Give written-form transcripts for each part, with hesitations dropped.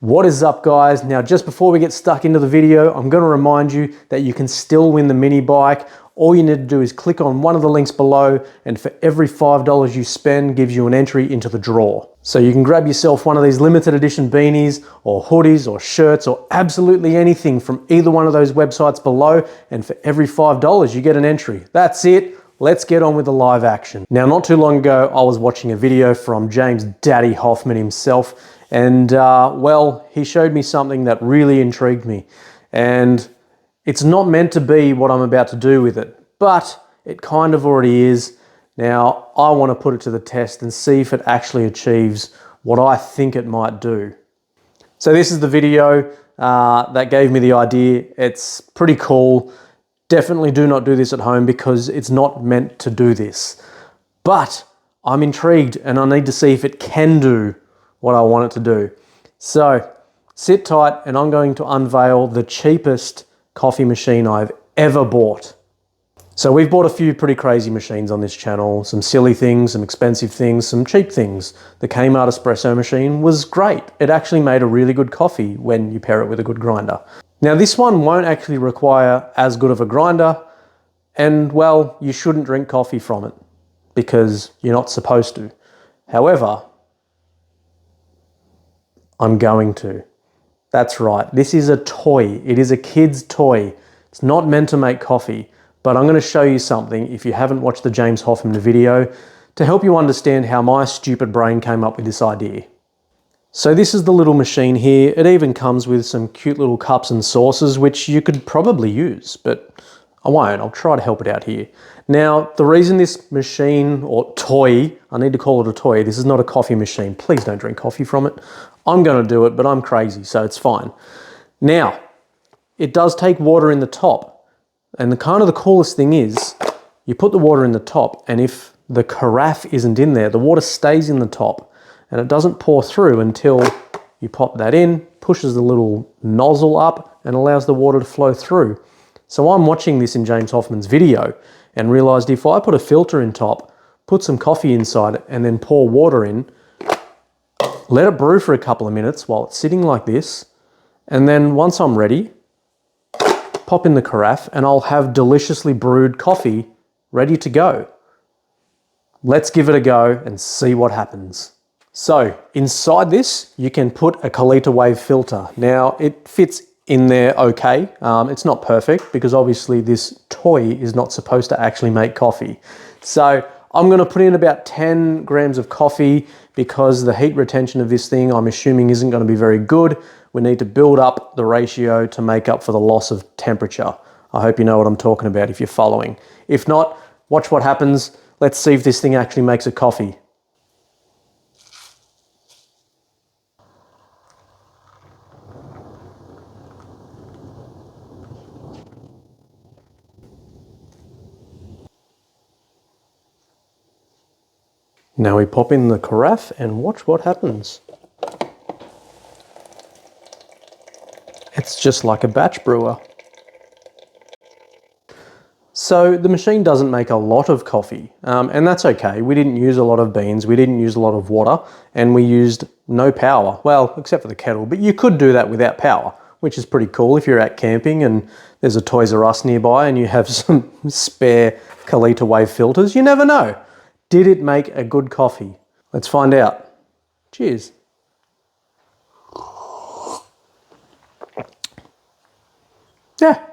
What is up, guys? Now, just before we get stuck into the video, I'm going to remind you that you can still win the mini bike. All you need to do is click on one of the links below, and for every $5 you spend gives you an entry into the draw. So you can grab yourself one of these limited edition beanies or hoodies or shirts or absolutely anything from either one of those websites below, and for every $5 you get an entry. That's it. Let's get on with the live action. Now, not too long ago, I was watching a video from James Daddy Hoffmann himself, and well, he showed me something that really intrigued me. And it's not meant to be what I'm about to do with it, but it kind of already is. Now, I want to put it to the test and see if it actually achieves what I think it might do. So this is the video that gave me the idea. It's pretty cool. Definitely do not do this at home because it's not meant to do this. But I'm intrigued and I need to see if it can do what I want it to do. So sit tight and I'm going to unveil the cheapest coffee machine I've ever bought. So we've bought a few pretty crazy machines on this channel, some silly things, some expensive things, some cheap things. The Kmart espresso machine was great. It actually made a really good coffee when you pair it with a good grinder. Now this one won't actually require as good of a grinder, and well, you shouldn't drink coffee from it because you're not supposed to. However, I'm going to. That's right, this is a toy. It is a kid's toy. It's not meant to make coffee, but I'm going to show you something if you haven't watched the James Hoffmann video to help you understand how my stupid brain came up with this idea. So this is the little machine here. It even comes with some cute little cups and saucers, which you could probably use, but I won't. I'll try to help it out here. Now, the reason this machine or toy, I need to call it a toy, this is not a coffee machine. Please don't drink coffee from it. I'm going to do it, but I'm crazy, so it's fine. Now, it does take water in the top, and the coolest thing is you put the water in the top, and if the carafe isn't in there, the water stays in the top, and it doesn't pour through until you pop that in, pushes the little nozzle up, and allows the water to flow through. So I'm watching this in James Hoffmann's video and realized if I put a filter in top, put some coffee inside it, and then pour water in, let it brew for a couple of minutes while it's sitting like this, and then once I'm ready, pop in the carafe and I'll have deliciously brewed coffee ready to go. Let's give it a go and see what happens. So inside this, you can put a Kalita wave filter. Now it fits in there okay. It's not perfect because obviously this toy is not supposed to actually make coffee. So I'm going to put in about 10 grams of coffee because the heat retention of this thing I'm assuming isn't going to be very good. We need to build up the ratio to make up for the loss of temperature. I hope you know what I'm talking about if you're following. If not, watch what happens. Let's see if this thing actually makes a coffee. Now we pop in the carafe and watch what happens. It's just like a batch brewer. So the machine doesn't make a lot of coffee, and that's okay. We didn't use a lot of beans, we didn't use a lot of water, and we used no power. Well, except for the kettle, but you could do that without power, which is pretty cool if you're out camping and there's a Toys R Us nearby and you have some spare Kalita wave filters. You never know. Did it make a good coffee? Let's find out. Cheers. Yeah,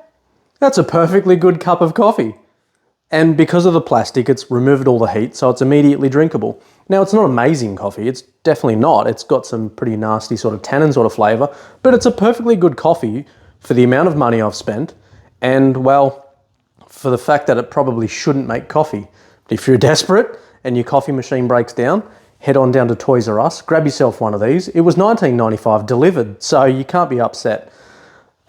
that's a perfectly good cup of coffee. And because of the plastic, it's removed all the heat, so it's immediately drinkable. Now, it's not amazing coffee. It's definitely not. It's got some pretty nasty sort of tannin sort of flavor, but it's a perfectly good coffee for the amount of money I've spent and, well, for the fact that it probably shouldn't make coffee. If you're desperate and your coffee machine breaks down, head on down to Toys R Us, grab yourself one of these. It was $19.95 delivered, so you can't be upset.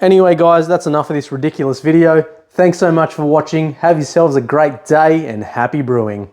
Anyway, guys, that's enough of this ridiculous video. Thanks so much for watching. Have yourselves a great day and happy brewing.